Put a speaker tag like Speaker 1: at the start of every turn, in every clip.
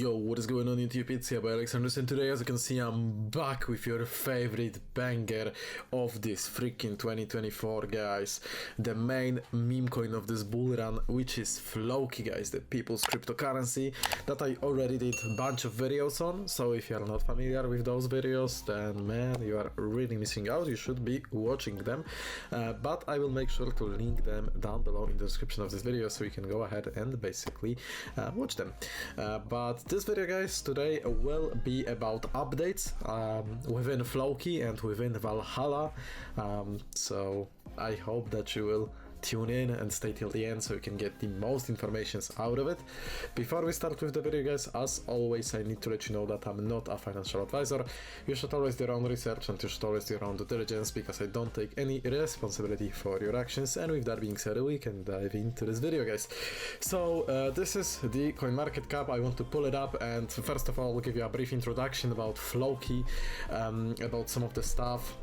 Speaker 1: Yo, what is going on YouTube? It's here by Alexandrus, and today, as you can see, I'm back with your favorite banger of this freaking 2024, guys. The main meme coin of this bull run, which is Floki, guys, the people's cryptocurrency that I already did a bunch of videos on. So if you are not familiar with those videos, then man, you are really missing out. You should be watching them, but I will make sure to link them down below in the description of this video, so you can go ahead and basically watch them. But this video, guys, today will be about updates within Floki and within Valhalla, so I hope that you will tune in and stay till the end so you can get the most informations out of it. Before we start with the video, guys, as always, I need to let you know that I'm not a financial advisor. You should always do your own research and you should always do your own due diligence, because I don't take any responsibility for your actions. And with that being said, we can dive into this video, guys. So this is the CoinMarketCap. I want to pull it up, and first of all, I'll give you a brief introduction about Floki, about some of the stuff,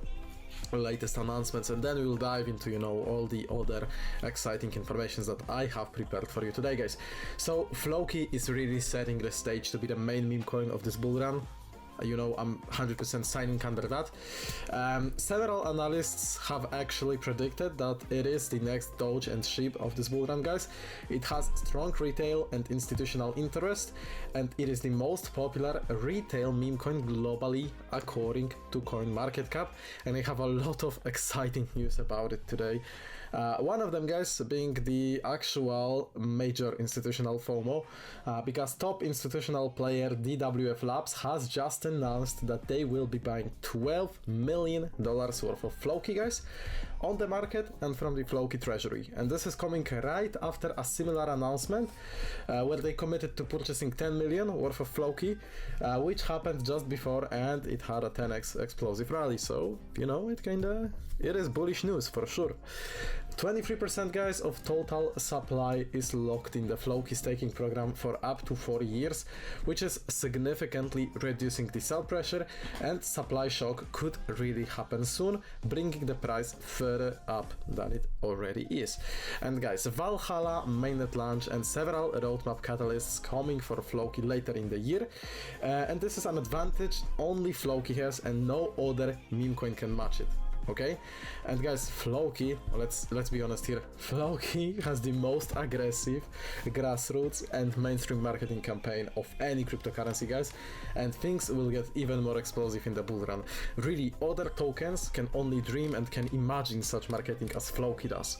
Speaker 1: latest announcements, and then we will dive into, you know, all the other exciting informations that I have prepared for you today, guys. So Floki is really setting the stage to be the main meme coin of this bull run. You know, I'm 100% signing under that. Several analysts have actually predicted that it is the next Doge and SHIB of this bull run, guys. It has strong retail and institutional interest, and it is the most popular retail meme coin globally according to CoinMarketCap, and I have a lot of exciting news about it today. One of them, guys, being the actual major institutional FOMO, because top institutional player DWF Labs has just announced that they will be buying $12 million worth of Floki, guys, on the market and from the Floki treasury. And this is coming right after a similar announcement where they committed to purchasing 10 million worth of Floki, which happened just before, and it had a 10x explosive rally. So, you know, it is bullish news for sure. 23%, guys, of total supply is locked in the Floki staking program for up to 4 years, which is significantly reducing the sell pressure, and supply shock could really happen soon, bringing the price further up than it already is. And guys, Valhalla mainnet launch and several roadmap catalysts coming for Floki later in the year, and this is an advantage only Floki has, and no other meme coin can match it. Okay, and guys, Floki, let's be honest here, Floki has the most aggressive grassroots and mainstream marketing campaign of any cryptocurrency, guys, and things will get even more explosive in the bull run. Really, other tokens can only dream and can imagine such marketing as Floki does.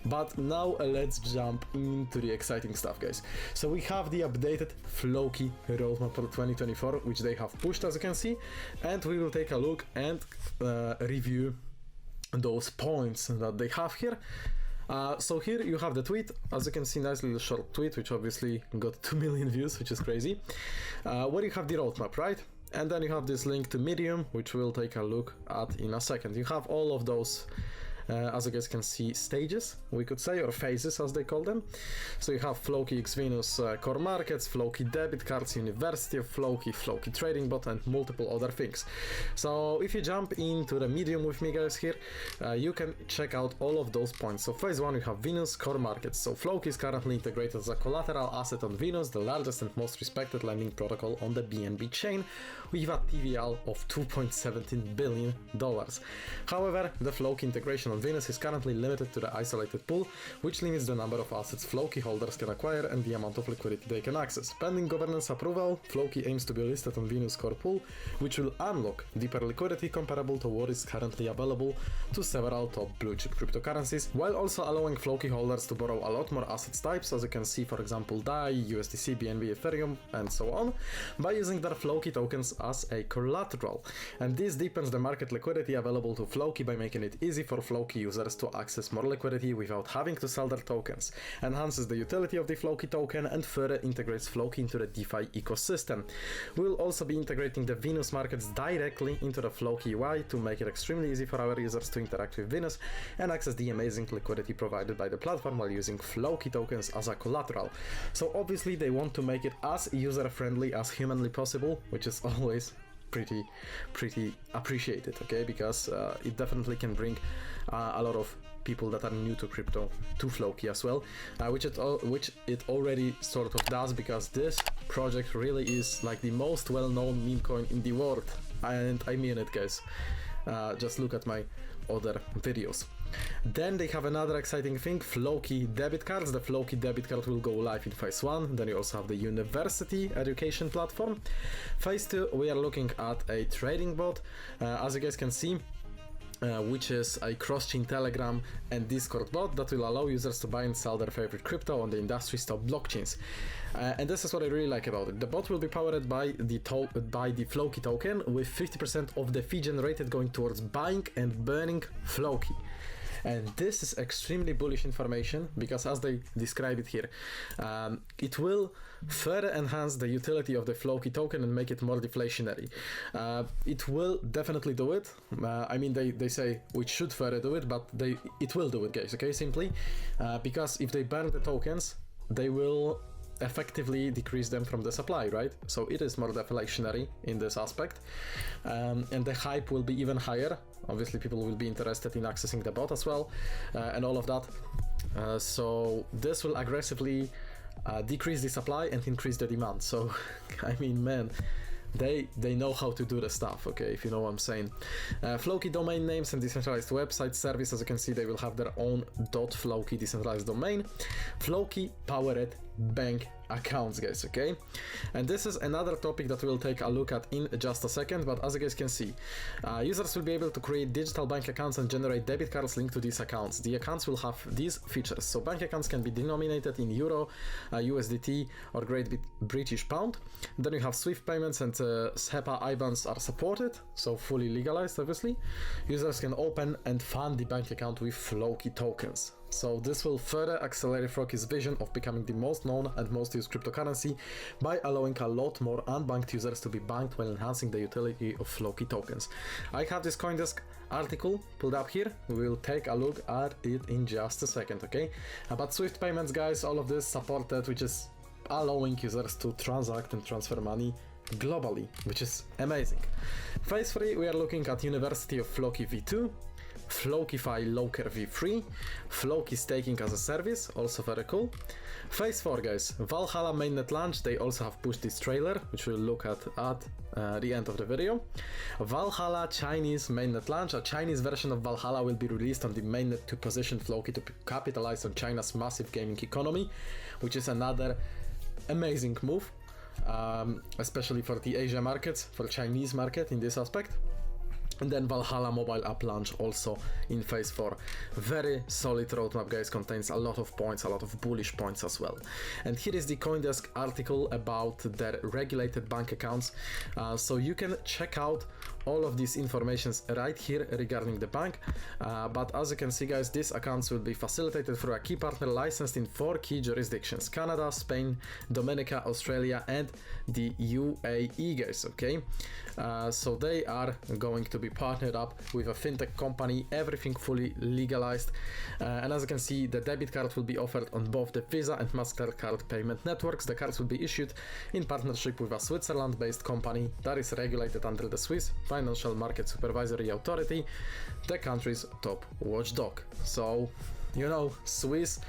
Speaker 1: But now let's jump into the exciting stuff, guys. So we have the updated Floki roadmap for 2024, which they have pushed, as you can see, and we will take a look and review those points that they have here. So here you have the tweet, as you can see, nice little short tweet, which obviously got 2 million views, which is crazy, where you have the roadmap, right? And then you have this link to Medium, which we'll take a look at in a second. You have all of those as you guys can see, stages, we could say, or phases as they call them. So you have Floki X Venus core markets, Floki debit cards, University of Floki, Floki trading bot, and multiple other things. So if you jump into the Medium with me, guys, here, you can check out all of those points. So phase 1, you have Venus core markets. So Floki is currently integrated as a collateral asset on Venus, the largest and most respected lending protocol on the BNB chain, with a TVL of $2.17 billion. However, the Floki integration on Venus is currently limited to the isolated pool, which limits the number of assets Floki holders can acquire and the amount of liquidity they can access. Pending governance approval, Floki aims to be listed on Venus core pool, which will unlock deeper liquidity comparable to what is currently available to several top blue chip cryptocurrencies, while also allowing Floki holders to borrow a lot more assets types, as you can see, for example, DAI, USDC, BNB, Ethereum, and so on, by using their Floki tokens as a collateral. And this deepens the market liquidity available to Floki by making it easy for Floki users to access more liquidity without having to sell their tokens, enhances the utility of the Floki token, and further integrates Floki into the DeFi ecosystem. We'll also be integrating the Venus markets directly into the Floki UI to make it extremely easy for our users to interact with Venus and access the amazing liquidity provided by the platform while using Floki tokens as a collateral. So obviously they want to make it as user-friendly as humanly possible, which is always pretty appreciated, okay, because it definitely can bring a lot of people that are new to crypto to Floki as well, which it already sort of does, because this project really is like the most well-known meme coin in the world, and I mean it, guys. Just look at my other videos. Then they have another exciting thing, Floki debit cards. The Floki debit card will go live in phase 1. Then you also have the university education platform. Phase 2, we are looking at a trading bot, as you guys can see, which is a cross-chain Telegram and Discord bot that will allow users to buy and sell their favorite crypto on the industry's top blockchains. And this is what I really like about it. The bot will be powered by the Floki token, with 50% of the fee generated going towards buying and burning Floki. And this is extremely bullish information, because as they describe it here, it will further enhance the utility of the Floki token and make it more deflationary. It will definitely do it. I mean, they say we should further do it, but it will do it, guys, okay, simply because if they burn the tokens, they will effectively decrease them from the supply, right? So it is more deflationary in this aspect, and the hype will be even higher. Obviously people will be interested in accessing the bot as well, and all of that. So this will aggressively decrease the supply and increase the demand. So I mean, man, they know how to do the stuff, okay, if you know what I'm saying. Floki domain names and decentralized website service. As you can see, they will have their own .floki decentralized domain. Floki powered bank accounts, guys, okay? And this is another topic that we'll take a look at in just a second, but as you guys can see, users will be able to create digital bank accounts and generate debit cards linked to these accounts. The accounts will have these features. So bank accounts can be denominated in Euro, USDT, or Great British Pound. Then you have Swift payments, and SEPA IBANs are supported, so fully legalized, obviously. Users can open and fund the bank account with Floki tokens. So this will further accelerate Floki's vision of becoming the most known and most used cryptocurrency by allowing a lot more unbanked users to be banked while enhancing the utility of Floki tokens. I have this CoinDesk article pulled up here. We will take a look at it in just a second, okay? But Swift payments, guys, all of this supported, which is allowing users to transact and transfer money globally, which is amazing. Phase 3, we are looking at University of Floki v2, Flokify Locker v3, Floki staking as a service, also very cool. Phase 4, guys, Valhalla mainnet launch. They also have pushed this trailer, which we'll look at the end of the video. Valhalla Chinese mainnet launch. A Chinese version of Valhalla will be released on the mainnet to position Floki to capitalize on China's massive gaming economy, which is another amazing move, especially for the Asia markets, for Chinese market in this aspect. And then Valhalla mobile app launch also in phase 4. Very solid roadmap, guys, contains a lot of points, a lot of bullish points as well. And here is the CoinDesk article about their regulated bank accounts. So you can check out all of these informations right here regarding the bank. But as you can see, guys, these accounts will be facilitated through a key partner licensed in 4 key jurisdictions: Canada, Spain, Dominica, Australia, and the UAE, guys, okay? So they are going to be partnered up with a fintech company, everything fully legalized. And as you can see, the debit card will be offered on both the Visa and MasterCard payment networks. The cards will be issued in partnership with a Switzerland-based company that is regulated under the Swiss Financial Market Supervisory Authority, the country's top watchdog. So, you know, Swiss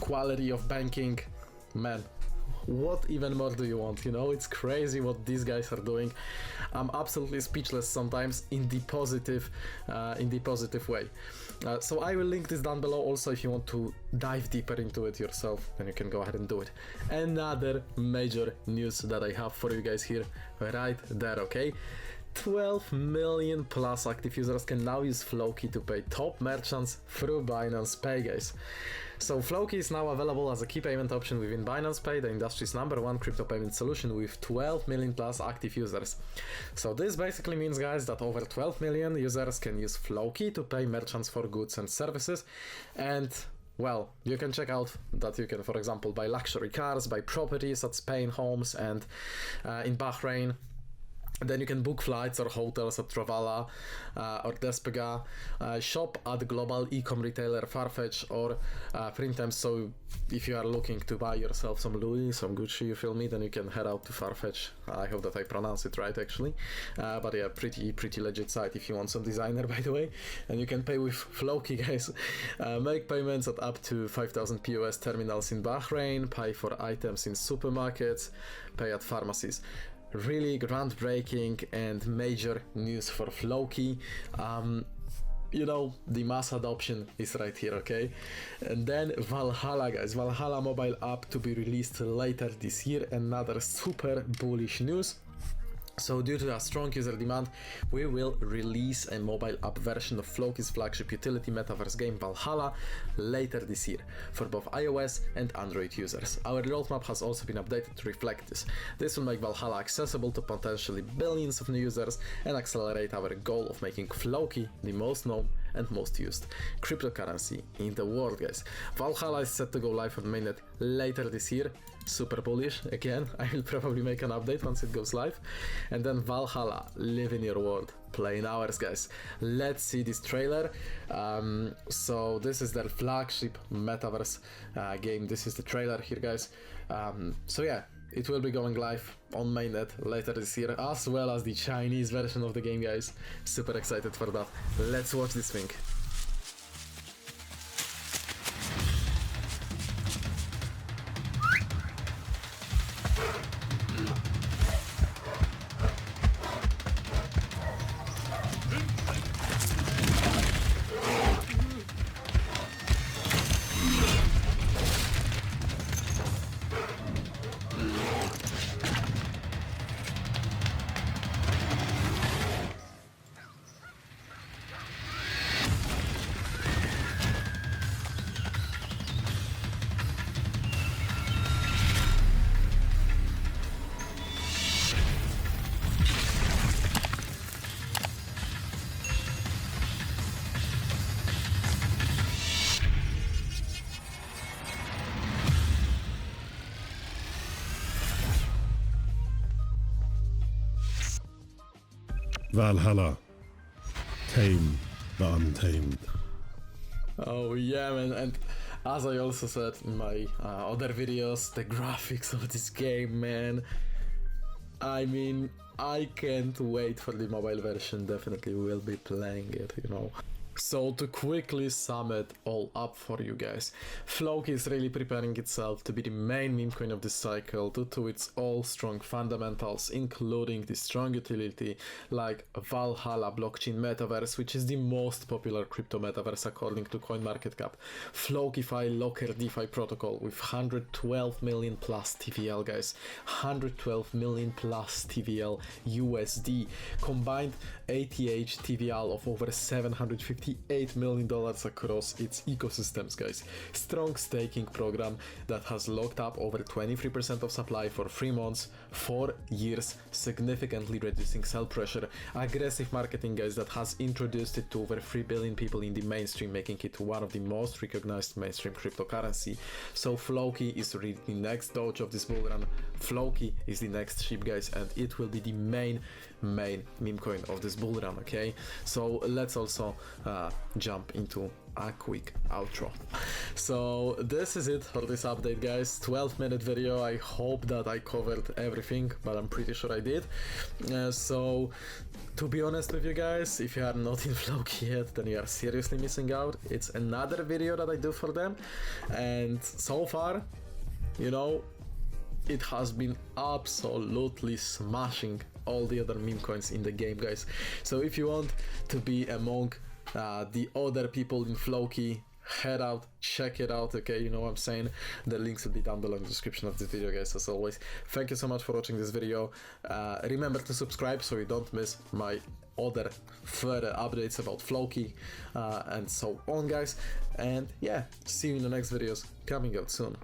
Speaker 1: quality of banking, man, what even more do you want? You know, it's crazy what these guys are doing. I'm absolutely speechless sometimes in the positive way. So I will link this down below also if you want to dive deeper into it yourself, then you can go ahead and do it. Another major news that I have for you guys here, right there, okay? 12 million plus active users can now use Floki to pay top merchants through Binance Pay, guys. So Floki is now available as a key payment option within Binance Pay, the industry's #1 crypto payment solution with 12 million plus active users. So this basically means, guys, that over 12 million users can use Floki to pay merchants for goods and services. And well, you can check out that you can, for example, buy luxury cars, buy properties at Spain homes and in Bahrain. Then you can book flights or hotels at Valhalla or Despega, shop at global e-com retailer Farfetch or Printemps. So if you are looking to buy yourself some Louis, some Gucci, you feel me, then you can head out to Farfetch. I hope that I pronounce it right actually. But yeah, pretty legit site if you want some designer, by the way. And you can pay with Floki, guys. Make payments at up to 5,000 POS terminals in Bahrain, pay for items in supermarkets, pay at pharmacies. Really groundbreaking and major news for Floki. You know, the mass adoption is right here, okay? And then Valhalla, guys. Valhalla mobile app to be released later this year. Another super bullish news. So due to a strong user demand, we will release a mobile app version of Floki's flagship utility metaverse game Valhalla later this year for both iOS and Android users. Our roadmap has also been updated to reflect this. This will make Valhalla accessible to potentially billions of new users and accelerate our goal of making Floki the most known and most used cryptocurrency in the world, guys. Valhalla is set to go live on mainnet later this year. Super bullish. Again, I will probably make an update once it goes live. And then Valhalla, live in your world, play in ours, guys. Let's see this trailer. So this is their flagship metaverse game. This is the trailer here, guys. So yeah, it will be going live on mainnet later this year, as well as the Chinese version of the game, guys. Super excited for that. Let's watch this thing.
Speaker 2: Valhalla, tame the untamed.
Speaker 1: Oh yeah, man, and as I also said in my other videos, the graphics of this game, man, I mean, I can't wait for the mobile version. Definitely will be playing it, you know. So to quickly sum it all up for you guys, Floki is really preparing itself to be the main meme coin of this cycle due to its all strong fundamentals, including the strong utility like Valhalla blockchain metaverse, which is the most popular crypto metaverse according to CoinMarketCap, Flokify Locker DeFi protocol with 112 million plus TVL, guys, 112 million plus TVL USD, combined ATH TVL of over $758 million across its ecosystems, guys. Strong staking program that has locked up over 23% of supply for 3 months, 4 years, significantly reducing sell pressure. Aggressive marketing, guys, that has introduced it to over 3 billion people in the mainstream, making it one of the most recognized mainstream cryptocurrency. So Floki is really the next Doge of this bull run. Floki is the next ship, guys, and it will be the main meme coin of this bull run, okay? So let's also jump into a quick outro. So this is it for this update, guys. 12-minute video. I hope that I covered everything, but I'm pretty sure I did. So to be honest with you guys, if you are not in Floki yet, then you are seriously missing out. It's another video that I do for them, and so far, you know, it has been absolutely smashing all the other meme coins in the game, guys. So if you want to be among the other people in Floki, head out, check it out, okay? You know what I'm saying? The links will be down below in the description of this video, guys, as always. Thank you so much for watching this video. Remember to subscribe so you don't miss my other further updates about Floki and so on, guys. And yeah, see you in the next videos coming out soon.